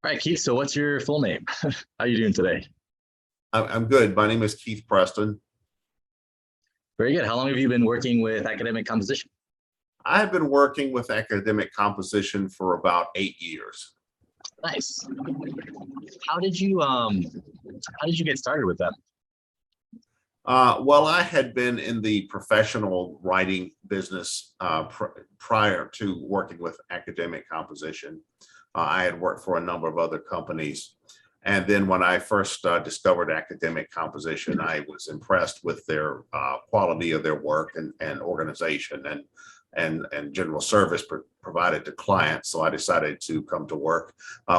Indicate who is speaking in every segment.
Speaker 1: All right, Keith. So what's your full name? How are you doing today?
Speaker 2: I'm good. My name is Keith Preston.
Speaker 1: Very good. How long have you been working with academic composition?
Speaker 2: I've been working with academic composition for about 8 years.
Speaker 1: Nice. How did you get started with that?
Speaker 2: Well, I had been in the professional writing business prior to working with academic composition. I had worked for a number of other companies. And then when I first discovered academic composition, I was impressed with their quality of their work and organization and general service provided to clients. So I decided to come to work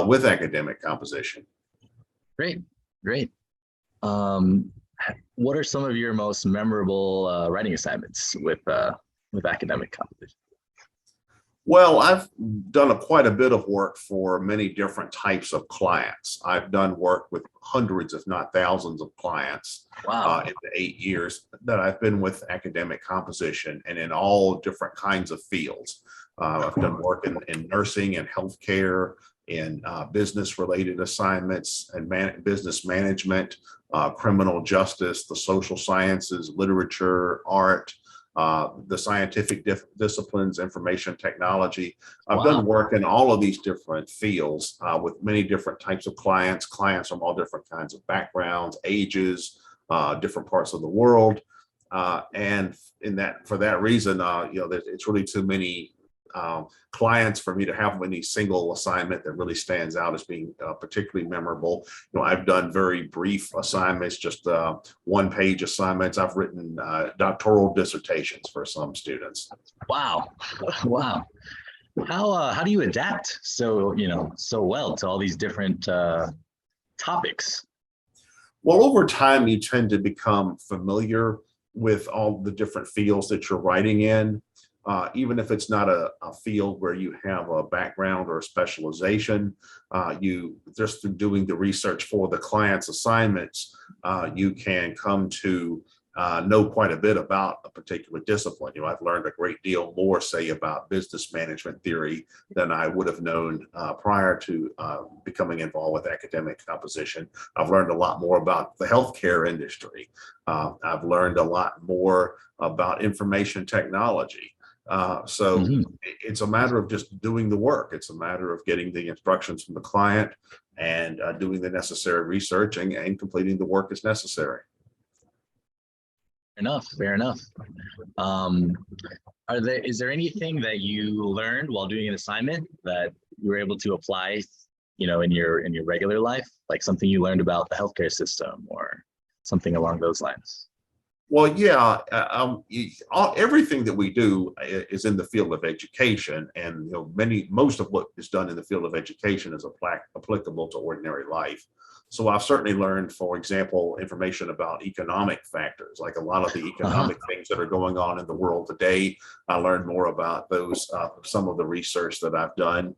Speaker 2: with academic composition.
Speaker 1: Great, great. What are some of your most memorable writing assignments with academic composition?
Speaker 2: Well, I've done quite a bit of work for many different types of clients. I've done work with hundreds, if not thousands of clients.
Speaker 1: Wow.
Speaker 2: In the 8 years that I've been with academic composition and in all different kinds of fields. I've done work in nursing and healthcare, in business related assignments and business management, criminal justice, the social sciences, literature, art, the scientific disciplines, information technology. I've done work in all of these different fields with many different types of clients from all different kinds of backgrounds, ages, different parts of the world. And for that reason, it's really too many clients for me to have any single assignment that really stands out as being particularly memorable. I've done very brief assignments, just one-page assignments. I've written doctoral dissertations for some students.
Speaker 1: Wow, wow. How do you adapt so well to all these different topics?
Speaker 2: Well, over time, you tend to become familiar with all the different fields that you're writing in. Even if it's not a field where you have a background or a specialization, you just through doing the research for the client's assignments, you can come to know quite a bit about a particular discipline. I've learned a great deal more, say, about business management theory than I would have known prior to becoming involved with academic composition. I've learned a lot more about the healthcare industry. I've learned a lot more about information technology. So it's a matter of just doing the work. It's a matter of getting the instructions from the client and doing the necessary research and completing the work as necessary.
Speaker 1: Fair enough. Is there anything that you learned while doing an assignment that you were able to apply, in your regular life, like something you learned about the healthcare system or something along those lines?
Speaker 2: Well, yeah, everything that we do is in the field of education, and most of what is done in the field of education is applicable to ordinary life. So I've certainly learned, for example, information about economic factors, like a lot of the economic things that are going on in the world today. I learned more about those, some of the research that I've done.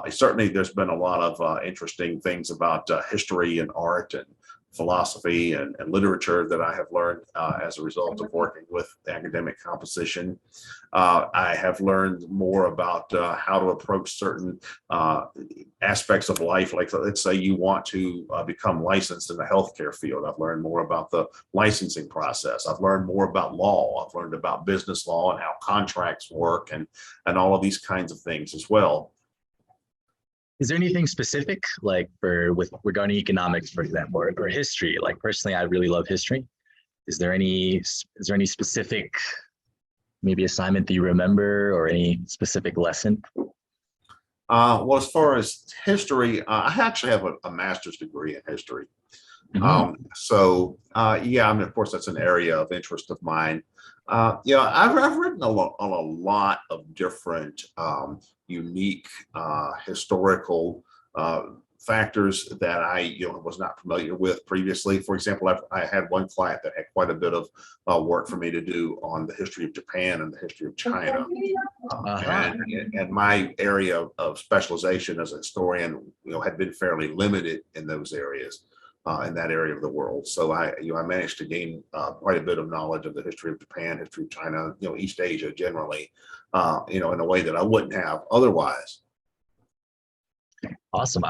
Speaker 2: Certainly, there's been a lot of interesting things about history and art and philosophy and literature that I have learned as a result of working with academic composition. I have learned more about how to approach certain aspects of life. Like, let's say you want to become licensed in the healthcare field. I've learned more about the licensing process. I've learned more about law. I've learned about business law and how contracts work and all of these kinds of things as well.
Speaker 1: Is there anything specific, like regarding economics, for example, or history? Like personally, I really love history. Is there any specific maybe assignment that you remember or any specific lesson?
Speaker 2: Well, as far as history, I actually have a master's degree in history. Yeah, I mean, of course, that's an area of interest of mine. I've written on a lot of different unique historical factors that I was not familiar with previously. For example, I had one client that had quite a bit of work for me to do on the history of Japan and the history of China. And my area of specialization as a historian, had been fairly limited in those areas. In that area of the world. So I managed to gain quite a bit of knowledge of the history of Japan, history of China, East Asia generally, in a way that I wouldn't have otherwise.
Speaker 1: Awesome.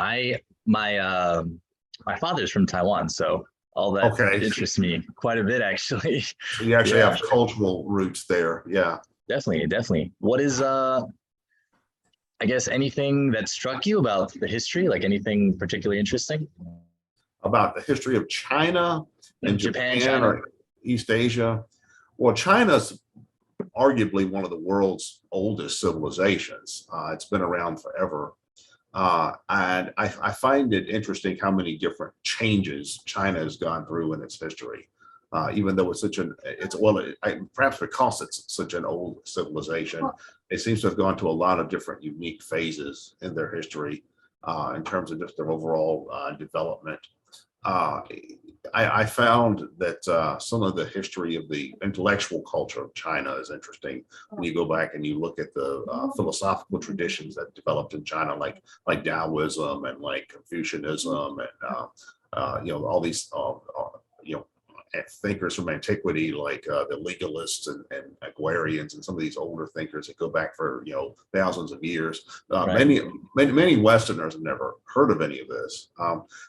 Speaker 1: My father's from Taiwan, so all that
Speaker 2: Okay,
Speaker 1: interests me quite a bit, actually.
Speaker 2: so you actually
Speaker 1: Yeah,
Speaker 2: have cultural roots there. Yeah.
Speaker 1: definitely, definitely. What is I guess anything that struck you about the history, like anything particularly interesting?
Speaker 2: About the history of China and
Speaker 1: Japan,
Speaker 2: Japan
Speaker 1: China.
Speaker 2: or East Asia. Well, China's arguably one of the world's oldest civilizations. It's been around forever. And I find it interesting how many different changes China has gone through in its history. Even though it's perhaps because it's such an old civilization, it seems to have gone to a lot of different unique phases in their history in terms of just their overall development. Uh, I found that some of the history of the intellectual culture of China is interesting when you go back and you look at the philosophical traditions that developed in China, like Taoism and like Confucianism and all these you know thinkers from antiquity, like the legalists and agrarians and some of these older thinkers that go back for thousands of years.
Speaker 1: Right.
Speaker 2: Many Westerners have never heard of any of this.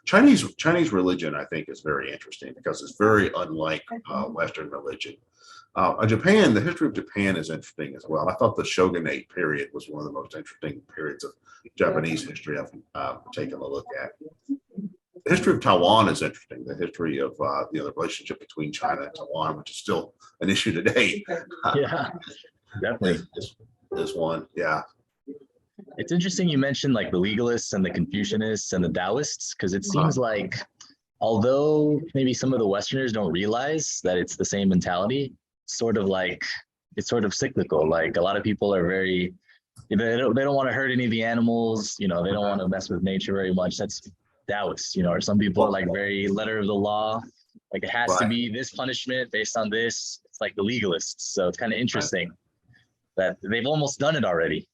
Speaker 2: Chinese religion, I think, is very interesting because it's very unlike Western religion. Japan, the history of Japan is interesting as well. I thought the shogunate period was one of the most interesting periods of Japanese history I've taken a look at. The history of Taiwan is interesting. The history of the relationship between China and Taiwan, which is still an issue today,
Speaker 1: Yeah, definitely.
Speaker 2: is one. Yeah.
Speaker 1: It's interesting you mentioned like the legalists and the Confucianists and the Taoists, because it seems like although maybe some of the Westerners don't realize that it's the same mentality, sort of like it's sort of cyclical. Like a lot of people are very, they don't want to hurt any of the animals, they don't want to mess with nature very much. That's Taoist, or some people are like very letter of the law, like it has to
Speaker 2: Right.
Speaker 1: be this punishment based on this. It's like the legalists. So it's kind of interesting that they've almost done it already.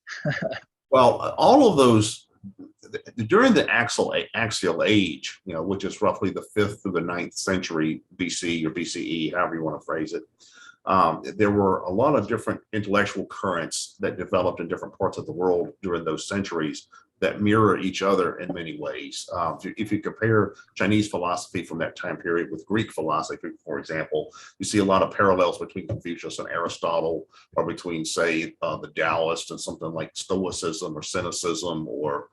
Speaker 2: Well, all of those during the axial age, which is roughly the 5th through the 9th century BC or BCE, however you want to phrase it. There were a lot of different intellectual currents that developed in different parts of the world during those centuries that mirror each other in many ways. If you compare Chinese philosophy from that time period with Greek philosophy, for example, you see a lot of parallels between Confucius and Aristotle, or between, say, the Taoists and something like Stoicism or Cynicism, or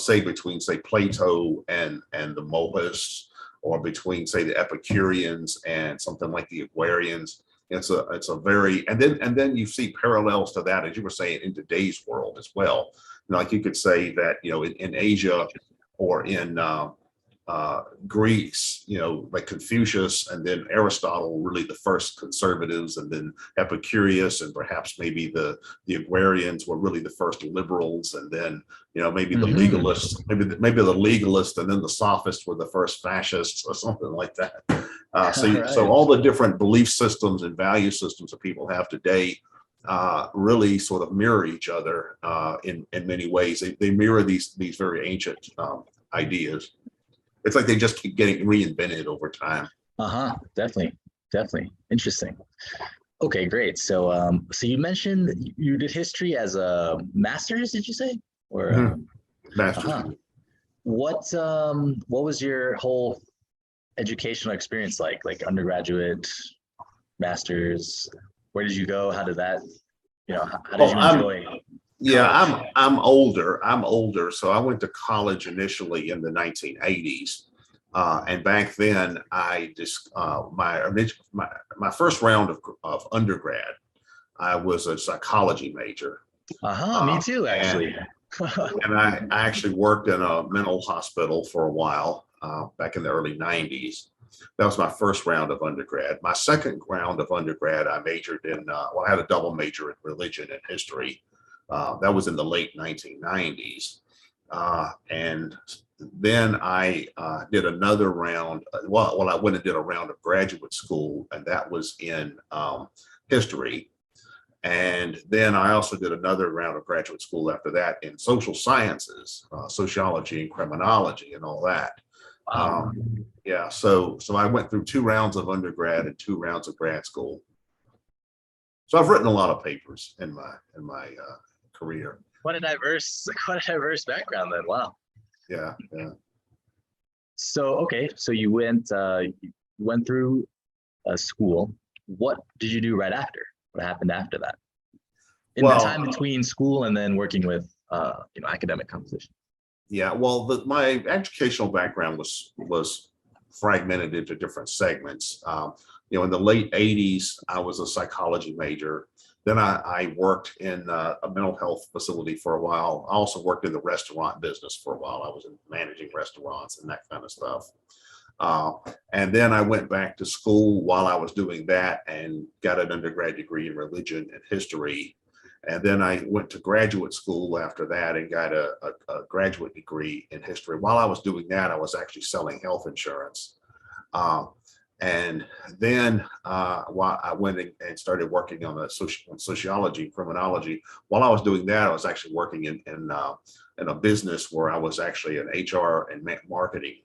Speaker 2: between, say, Plato and the Mohists, or between, say, the Epicureans and something like the Agrarians. It's a very, and then you see parallels to that, as you were saying, in today's world as well. Like you could say that, in Asia or in Greece, like Confucius and then Aristotle were really the first conservatives, and then Epicurus and perhaps maybe the agrarians were really the first liberals, and then maybe the legalists, maybe the legalists and then the sophists were the first fascists or something like that. So all the different belief systems and value systems that people have today really sort of mirror each other in many ways. They mirror these very ancient ideas. It's like they just keep getting reinvented over time.
Speaker 1: Definitely interesting. Okay, great. So so you mentioned you did history as a master's, did you say? Or
Speaker 2: Master's.
Speaker 1: what was your whole educational experience like undergraduate, master's? Where did you go? How did that, how did you enjoy college?
Speaker 2: I'm older. So I went to college initially in the 1980s. And back then I just, my first round of undergrad, I was a psychology major.
Speaker 1: Me too, actually.
Speaker 2: And I actually worked in a mental hospital for a while back in the early 90s. That was my first round of undergrad. My second round of undergrad, I majored in, I had a double major in religion and history. That was in the late 1990s. And then I did another round. I went and did a round of graduate school, and that was in history. And then I also did another round of graduate school after that in social sciences, sociology and criminology and all that. Yeah, so I went through 2 rounds of undergrad and 2 rounds of grad school. So I've written a lot of papers in my career.
Speaker 1: What a diverse background then. Wow.
Speaker 2: Yeah, yeah.
Speaker 1: So, okay, so you went through school. What did you do right after? What happened after that? In the time
Speaker 2: Well,
Speaker 1: between school and then working with, academic composition.
Speaker 2: yeah. Well, my educational background was fragmented into different segments. In the late '80s, I was a psychology major. Then I worked in a mental health facility for a while. I also worked in the restaurant business for a while. I was managing restaurants and that kind of stuff. Uh, and then I went back to school while I was doing that and got an undergrad degree in religion and history. And then I went to graduate school after that and got a graduate degree in history. While I was doing that, I was actually selling health insurance. Uh, and then while I went and started working on sociology, criminology. While I was doing that, I was actually working in a business where I was actually an HR and marketing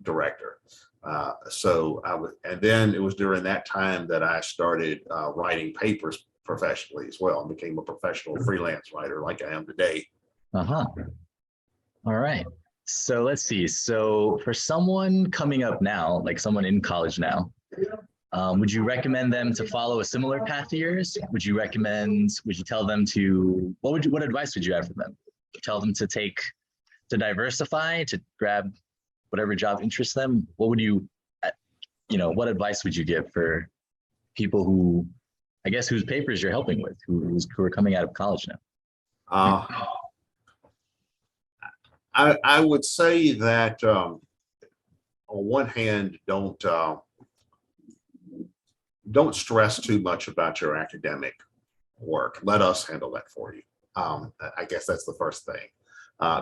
Speaker 2: director. And then it was during that time that I started writing papers professionally as well and became a professional freelance writer like I am today.
Speaker 1: Uh-huh. All right. So let's see. So for someone coming up now, like someone in college now, would you recommend them to follow a similar path to yours? Would you tell them what advice would you have for them? Tell them to diversify, to grab whatever job interests them? What advice would you give for people who, I guess, whose papers you're helping with, who are coming out of college now?
Speaker 2: I would say that on one hand, don't stress too much about your academic work. Let us handle that for you. I guess that's the first thing,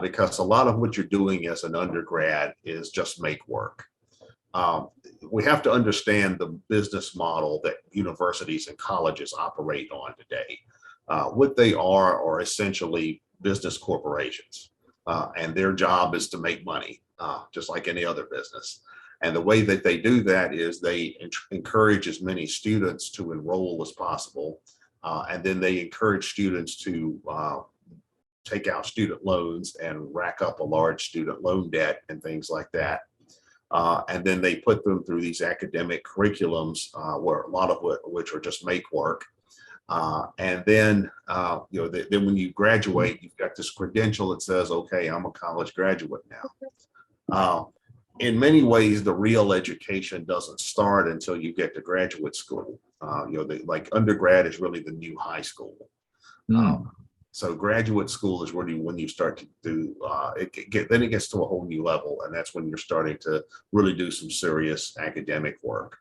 Speaker 2: because a lot of what you're doing as an undergrad is just make work. We have to understand the business model that universities and colleges operate on today. What they are essentially business corporations, and their job is to make money, just like any other business. And the way that they do that is they encourage as many students to enroll as possible, and then they encourage students to take out student loans and rack up a large student loan debt and things like that. And then they put them through these academic curriculums, where a lot of which are just make work. And then, then when you graduate, you've got this credential that says, okay, I'm a college graduate now. In many ways, the real education doesn't start until you get to graduate school. Like undergrad is really the new high school. So graduate school is really when you start to do then it gets to a whole new level, and that's when you're starting to really do some serious academic work.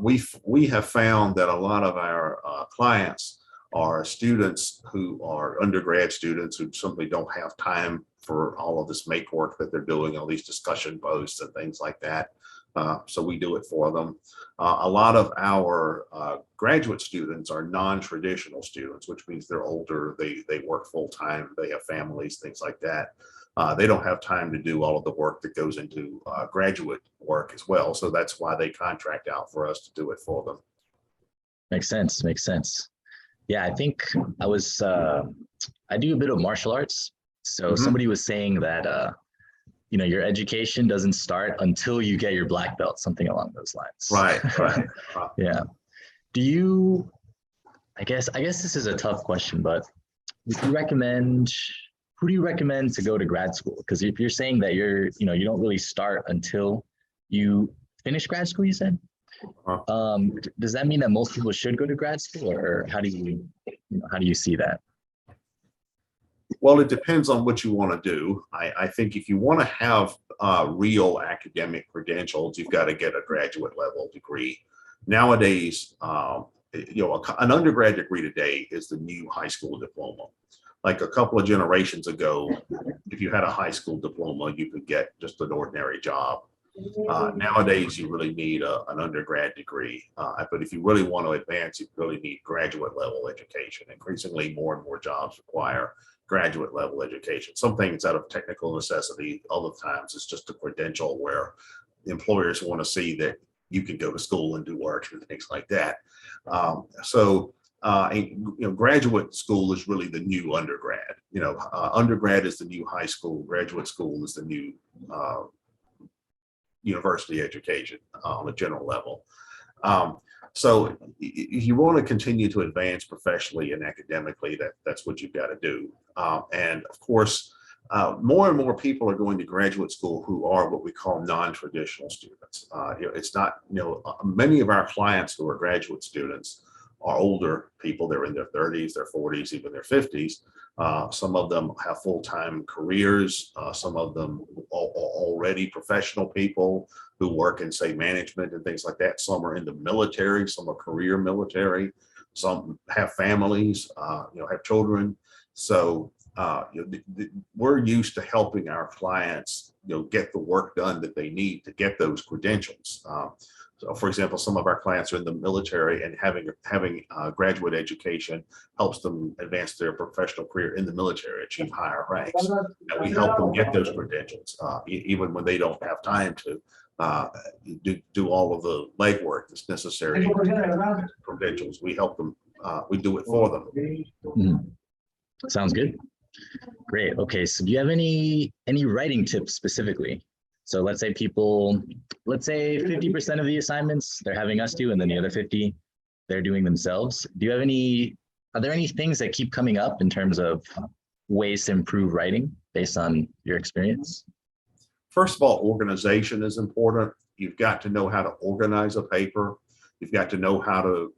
Speaker 2: We have found that a lot of our clients are students who are undergrad students who simply don't have time for all of this make work that they're doing, all these discussion posts and things like that. So we do it for them. A lot of our graduate students are non-traditional students, which means they're older, they work full-time, they have families, things like that. They don't have time to do all of the work that goes into graduate work as well. So that's why they contract out for us to do it for them.
Speaker 1: Makes sense. Makes sense. Yeah, I think I do a bit of martial arts. So somebody was saying that, your education doesn't start until you get your black belt, something along those lines.
Speaker 2: Right.
Speaker 1: Yeah. I guess this is a tough question, but who do you recommend to go to grad school? Because if you're saying that you don't really start until you finish grad school, you said, does that mean that most people should go to grad school, or how do you see that?
Speaker 2: Well, it depends on what you want to do. I think if you want to have real academic credentials, you've got to get a graduate level degree. Nowadays, an undergrad degree today is the new high school diploma. Like a couple of generations ago, if you had a high school diploma, you could get just an ordinary job. Nowadays, you really need an undergrad degree. But if you really want to advance, you really need graduate level education. Increasingly, more and more jobs require graduate level education. Some things out of technical necessity, other times it's just a credential where employers want to see that you can go to school and do work and things like that. So graduate school is really the new undergrad. Undergrad is the new high school. Graduate school is the new university education on a general level. So if you want to continue to advance professionally and academically, that's what you've got to do. And of course, more and more people are going to graduate school who are what we call non-traditional students. It's not, many of our clients who are graduate students are older people. They're in their 30s, their 40s, even their 50s. Some of them have full-time careers. Some of them are already professional people who work in, say, management and things like that. Some are in the military, some are career military, some have families, have children. So we're used to helping our clients, get the work done that they need to get those credentials. So, for example, some of our clients are in the military, and having graduate education helps them advance their professional career in the military, achieve higher ranks. And we help them get those credentials, even when they don't have time to do all of the legwork that's necessary to get credentials. We help them. We do it for them.
Speaker 1: Mm-hmm. Sounds good. Great. Okay. So, do you have any writing tips specifically? So let's say 50% of the assignments they're having us do, and then the other 50 they're doing themselves. Are there any things that keep coming up in terms of ways to improve writing based on your experience?
Speaker 2: First of all, organization is important. You've got to know how to organize a paper. You've got to know how to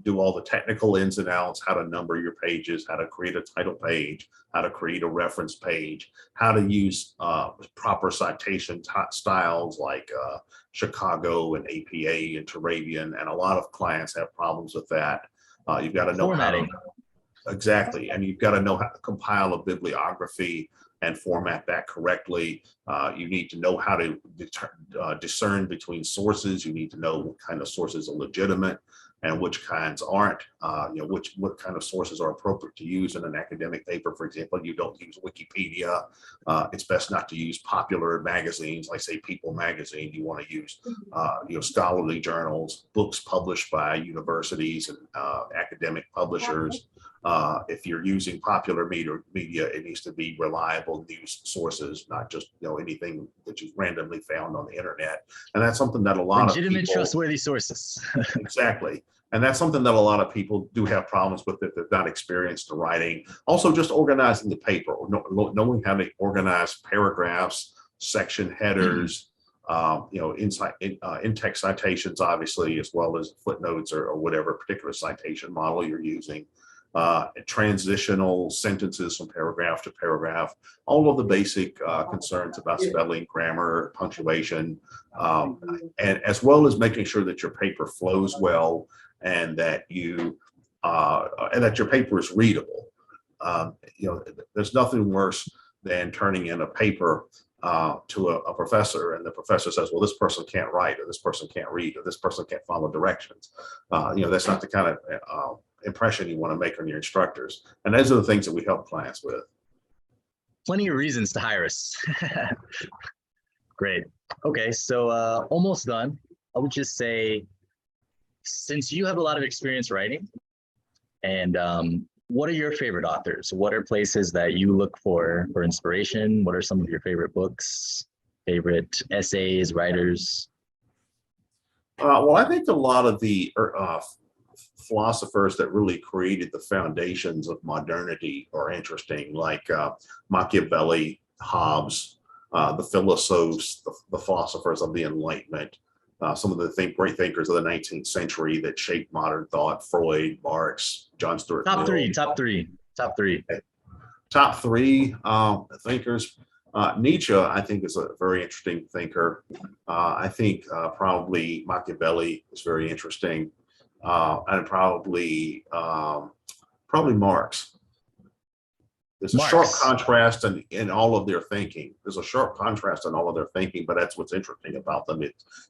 Speaker 2: do all the technical ins and outs, how to number your pages, how to create a title page, how to create a reference page, how to use proper citation styles like Chicago and APA and Turabian, and a lot of clients have problems with that. You've got to know
Speaker 1: formatting.
Speaker 2: Exactly, and you've got to know how to compile a bibliography and format that correctly. You need to know how to discern between sources. You need to know what kind of sources are legitimate and which kinds aren't. What kind of sources are appropriate to use in an academic paper. For example, you don't use Wikipedia. It's best not to use popular magazines like, say, People magazine. You want to use scholarly journals, books published by universities and academic publishers. If you're using popular media, it needs to be reliable news sources, not just anything that you've randomly found on the internet. And that's something that a lot of people,
Speaker 1: trustworthy sources.
Speaker 2: Exactly. And that's something that a lot of people do have problems with if they're not experienced in writing. Also, just organizing the paper, or knowing how to organize paragraphs, section headers, in-text citations, obviously, as well as footnotes or whatever particular citation model you're using. Transitional sentences from paragraph to paragraph, all of the basic concerns about spelling, grammar, punctuation, and as well as making sure that your paper flows well and that your paper is readable. There's nothing worse than turning in a paper to a professor, and the professor says, well, this person can't write, or this person can't read, or this person can't follow directions. That's not the kind of impression you want to make on your instructors. And those are the things that we help clients with.
Speaker 1: Plenty of reasons to hire us. Great. Okay, so almost done. I would just say, since you have a lot of experience writing, and what are your favorite authors? What are places that you look for inspiration? What are some of your favorite books, favorite essays, writers?
Speaker 2: Well, I think a lot of the philosophers that really created the foundations of modernity are interesting, like Machiavelli, Hobbes, the philosophers, the philosophers of the Enlightenment, some of the great thinkers of the 19th century that shaped modern thought: Freud, Marx, John Stuart Mill.
Speaker 1: Top three
Speaker 2: thinkers. Nietzsche, I think, is a very interesting thinker. I think probably Machiavelli is very interesting. And probably Marx. There's a sharp contrast in all of their thinking. There's a sharp contrast in all of their thinking, but that's what's interesting about them.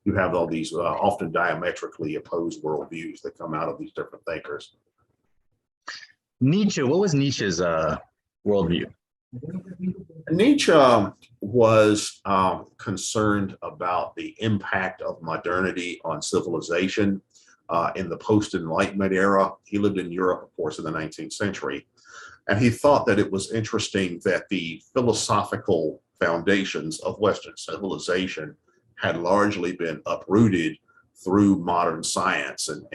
Speaker 2: You have all these often diametrically opposed worldviews that come out of these different thinkers.
Speaker 1: Nietzsche, what was Nietzsche's worldview?
Speaker 2: Nietzsche was concerned about the impact of modernity on civilization. in the post-Enlightenment era. He lived in Europe, of course, in the 19th century. And he thought that it was interesting that the philosophical foundations of Western civilization had largely been uprooted through modern science. And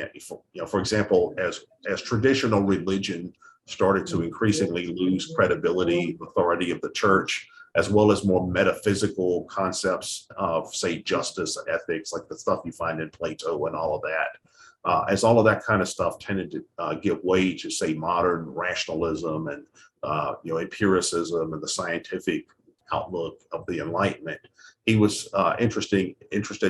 Speaker 2: for example, as traditional religion started to increasingly lose credibility, authority of the church, as well as more metaphysical concepts of, say, justice, ethics, like the stuff you find in Plato and all of that. As all of that kind of stuff tended to give way to, say, modern rationalism and empiricism and the scientific outlook of the Enlightenment, he was interested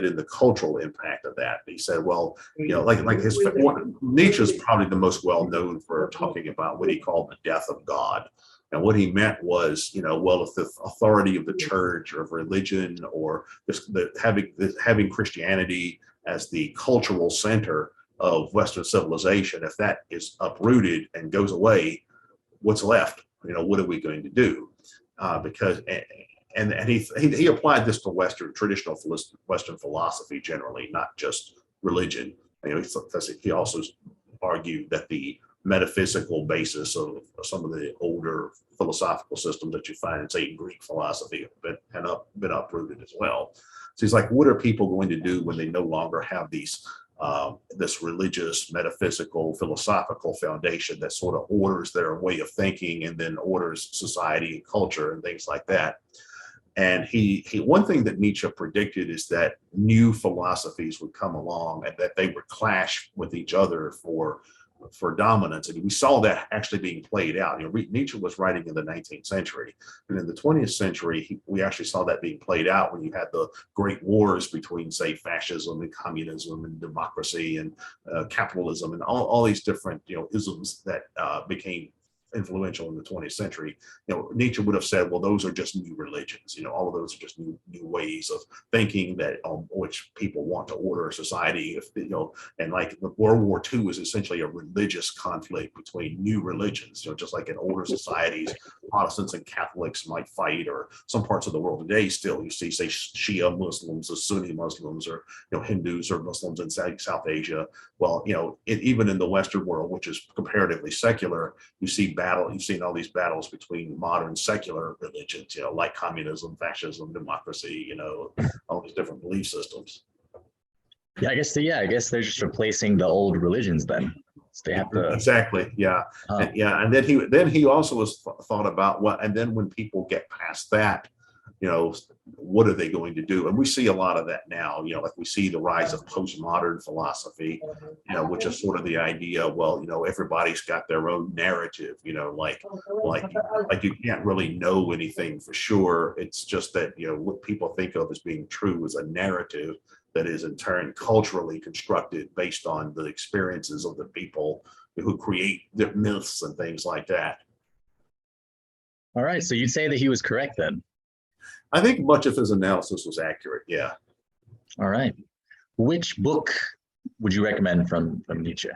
Speaker 2: in the cultural impact of that. He said, well, Nietzsche is probably the most well known for talking about what he called the death of God. And what he meant was, if the authority of the church or of religion, or just having Christianity as the cultural center of Western civilization, if that is uprooted and goes away, what's left? What are we going to do? Because he applied this to traditional Western philosophy generally, not just religion. He also argued that the metaphysical basis of some of the older philosophical systems that you find in, say, Greek philosophy have been uprooted as well. So he's like, what are people going to do when they no longer have these this religious, metaphysical, philosophical foundation that sort of orders their way of thinking and then orders society and culture and things like that? And he one thing that Nietzsche predicted is that new philosophies would come along and that they would clash with each other for dominance. And we saw that actually being played out. Nietzsche was writing in the 19th century, and in the 20th century, we actually saw that being played out when you had the great wars between, say, fascism and communism and democracy and capitalism and all these different isms that became influential in the 20th century. Nietzsche would have said, well, those are just new religions. All of those are just new ways of thinking that which people want to order a society. And like the World War II is essentially a religious conflict between new religions. Just like in older societies, Protestants and Catholics might fight, or some parts of the world today still you see, say, Shia Muslims or Sunni Muslims, or Hindus or Muslims in South Asia. Well, even in the Western world, which is comparatively secular, you've seen all these battles between modern secular religions, like communism, fascism, democracy, all these different belief systems.
Speaker 1: Yeah, I guess they're just replacing the old religions then. So they have to
Speaker 2: exactly, yeah, and then he also was thought about what, and then when people get past that, what are they going to do? And we see a lot of that now, like we see the rise of postmodern philosophy, which is sort of the idea, well, everybody's got their own narrative, like you can't really know anything for sure. It's just that, what people think of as being true is a narrative that is in turn culturally constructed based on the experiences of the people who create the myths and things like that.
Speaker 1: All right, so you'd say that he was correct then?
Speaker 2: I think much of his analysis was accurate, yeah.
Speaker 1: All right. Which book would you recommend from Nietzsche?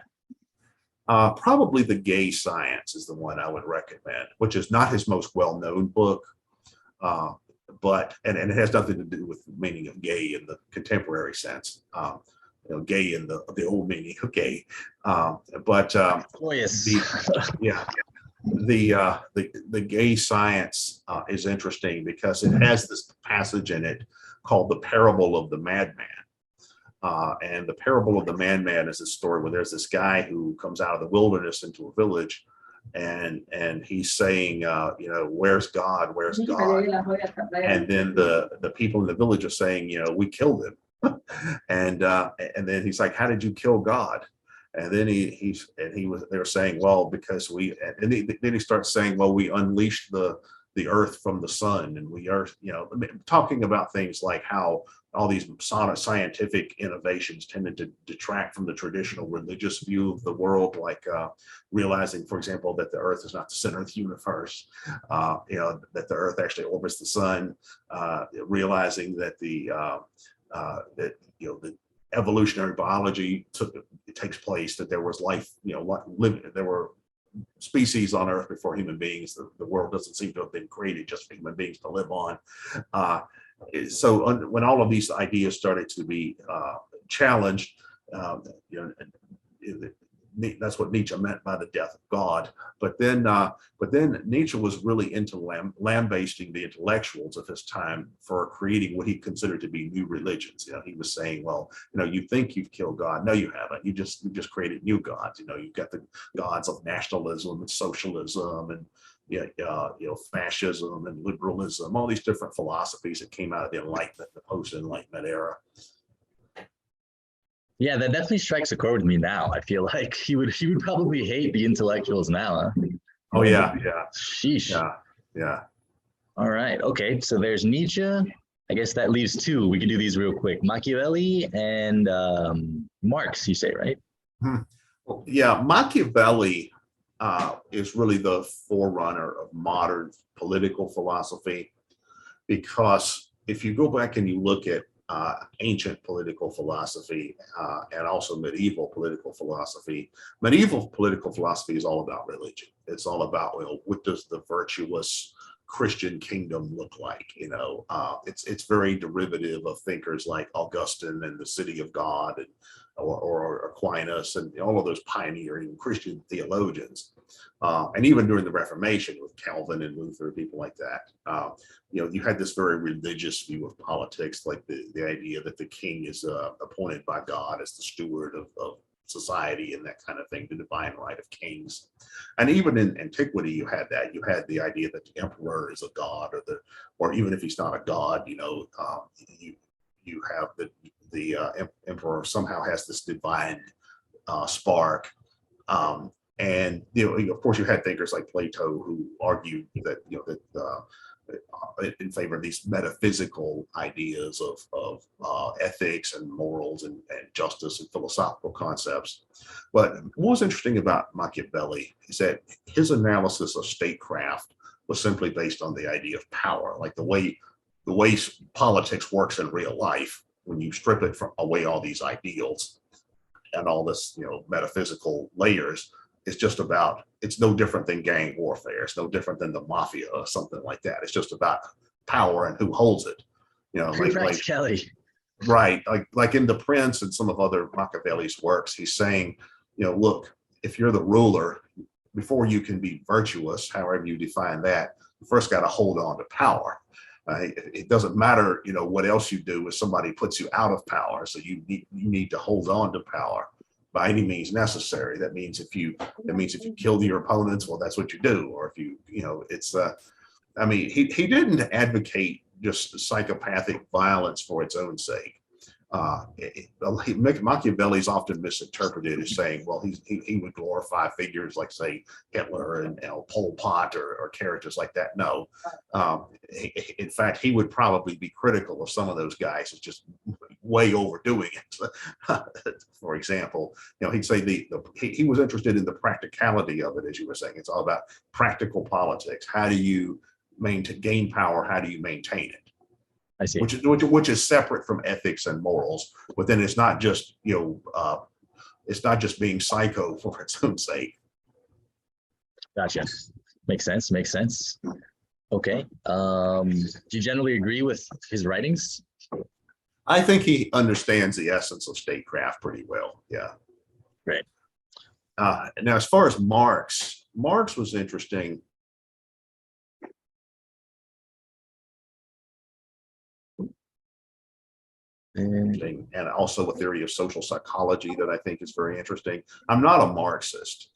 Speaker 2: Probably The Gay Science is the one I would recommend, which is not his most well-known book, but it has nothing to do with the meaning of gay in the contemporary sense. Gay in the old meaning of gay, the Gay Science is interesting because it has this passage in it called the Parable of the Madman. And the Parable of the Madman is a story where there's this guy who comes out of the wilderness into a village, and he's saying, where's God? Where's God? And then the people in the village are saying, we killed him. And then he's like, how did you kill God? And then they're saying, well, because then he starts saying, well, we unleashed the earth from the sun, and we are, talking about things like how all these scientific innovations tended to detract from the traditional religious view of the world, like realizing, for example, that the earth is not the center of the universe, that the earth actually orbits the sun, realizing that the evolutionary biology takes place, that there was life, there were species on Earth before human beings. The world doesn't seem to have been created just for human beings to live on. So when all of these ideas started to be challenged, you know, that's what Nietzsche meant by the death of God. But then Nietzsche was really into lambasting the intellectuals of his time for creating what he considered to be new religions. You know, he was saying, well, you know, you think you've killed God. No, you haven't. You just created new gods. You know, you've got the gods of nationalism and socialism and you know, fascism and liberalism, all these different philosophies that came out of the Enlightenment, the post-Enlightenment era.
Speaker 1: Yeah, that definitely strikes a chord with me now. I feel like he would probably hate the intellectuals now, huh?
Speaker 2: Oh yeah,
Speaker 1: Sheesh.
Speaker 2: yeah.
Speaker 1: All right. Okay. So there's Nietzsche. I guess that leaves two. We can do these real quick. Machiavelli and Marx, you say, right?
Speaker 2: Well, yeah, Machiavelli is really the forerunner of modern political philosophy, because if you go back and you look at ancient political philosophy and also medieval political philosophy. Medieval political philosophy is all about religion. It's all about, you know, what does the virtuous Christian kingdom look like? You know, it's very derivative of thinkers like Augustine and the City of God, and or Aquinas and all of those pioneering Christian theologians. And even during the Reformation with Calvin and Luther, people like that, you know, you had this very religious view of politics, like the idea that the king is appointed by God as the steward of society and that kind of thing, the divine right of kings. And even in antiquity, you had that. You had the idea that the emperor is a god, or even if he's not a god, you know, you have the emperor somehow has this divine spark. And you know, of course, you had thinkers like Plato who argued that, you know, that in favor of these metaphysical ideas of ethics and morals and justice and philosophical concepts. But what was interesting about Machiavelli is that his analysis of statecraft was simply based on the idea of power, like the way politics works in real life. When you strip it from away all these ideals and all this, you know, metaphysical layers, it's just about, it's no different than gang warfare. It's no different than the mafia or something like that. It's just about power and who holds it. You know, like
Speaker 1: Kelly.
Speaker 2: Right. Like in The Prince and some of other Machiavelli's works, he's saying, you know, look, if you're the ruler, before you can be virtuous, however you define that, you first got to hold on to power. It doesn't matter, you know, what else you do if somebody puts you out of power. So you need to hold on to power by any means necessary. That means if you kill your opponents, well, that's what you do. Or if you know, it's I mean, he didn't advocate just psychopathic violence for its own sake. Machiavelli's often misinterpreted as saying, well, he would glorify figures like, say, Hitler and, you know, Pol Pot or characters like that. No, in fact, he would probably be critical of some of those guys as just way overdoing it. For example, you know, he'd say he was interested in the practicality of it, as you were saying. It's all about practical politics. How do you gain power? How do you maintain it?
Speaker 1: I see.
Speaker 2: Which is separate from ethics and morals, but then it's not just, you know, it's not just being psycho for its own sake.
Speaker 1: Gotcha. Makes sense. Okay. Do you generally agree with his writings?
Speaker 2: I think he understands the essence of statecraft pretty well. Yeah.
Speaker 1: Great.
Speaker 2: Now, as far as Marx was interesting. And also a theory of social psychology that I think is very interesting. I'm not a Marxist,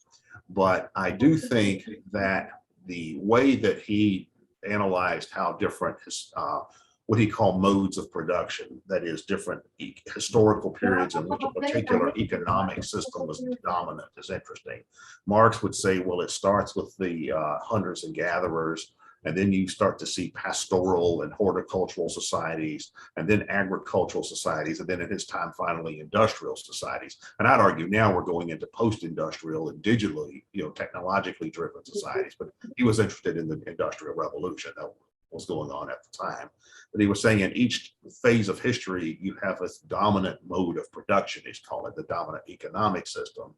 Speaker 2: but I do think that the way that he analyzed how different his what he called modes of production, that is, different historical periods in which a particular economic system was dominant, is interesting. Marx would say, well, it starts with the hunters and gatherers, and then you start to see pastoral and horticultural societies, and then agricultural societies, and then in his time, finally, industrial societies. And I'd argue now we're going into post-industrial and digitally, you know, technologically driven societies. But he was interested in the Industrial Revolution that was going on at the time. But he was saying in each phase of history, you have this dominant mode of production. He's calling it the dominant economic system.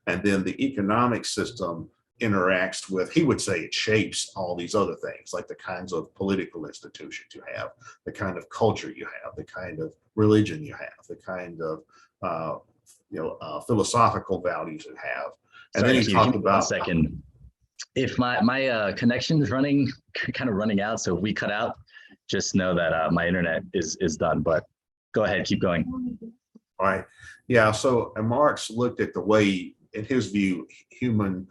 Speaker 2: And then the economic system interacts with, he would say, it shapes all these other things, like the kinds of political institutions you have, the kind of culture you have, the kind of religion you have, the kind of philosophical values it have. And
Speaker 1: Sorry,
Speaker 2: then he
Speaker 1: Keith,
Speaker 2: talked
Speaker 1: give me one
Speaker 2: about,
Speaker 1: second. If my connection is running, kind of running out, so if we cut out, just know that my internet is done. But go ahead, keep going.
Speaker 2: right, yeah. So Marx looked at the way, in his view, human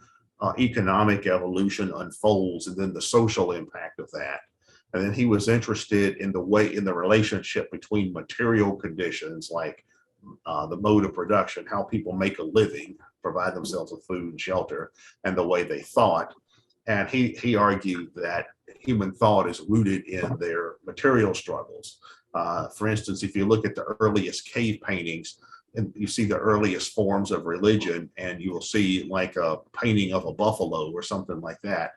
Speaker 2: economic evolution unfolds, and then the social impact of that. And then he was interested in the relationship between material conditions like the mode of production, how people make a living, provide themselves with food and shelter, and the way they thought. And he argued that human thought is rooted in their material struggles. For instance, if you look at the earliest cave paintings, and you see the earliest forms of religion, and you will see like a painting of a buffalo or something like that.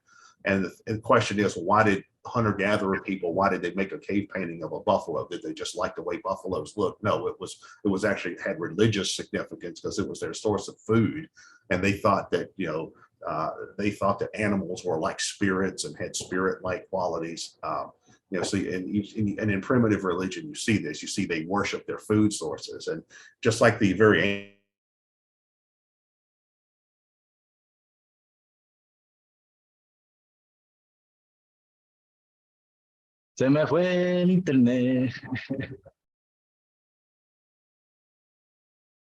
Speaker 2: And the question is, why did hunter-gatherer people, why did they make a cave painting of a buffalo? Did they just like the way buffaloes look? No, it was actually had religious significance because it was their source of food. And they thought that, animals were like spirits and had spirit-like qualities. So and in primitive religion, you see this, you see they worship their food sources. And just like the very
Speaker 1: Se me fue el internet.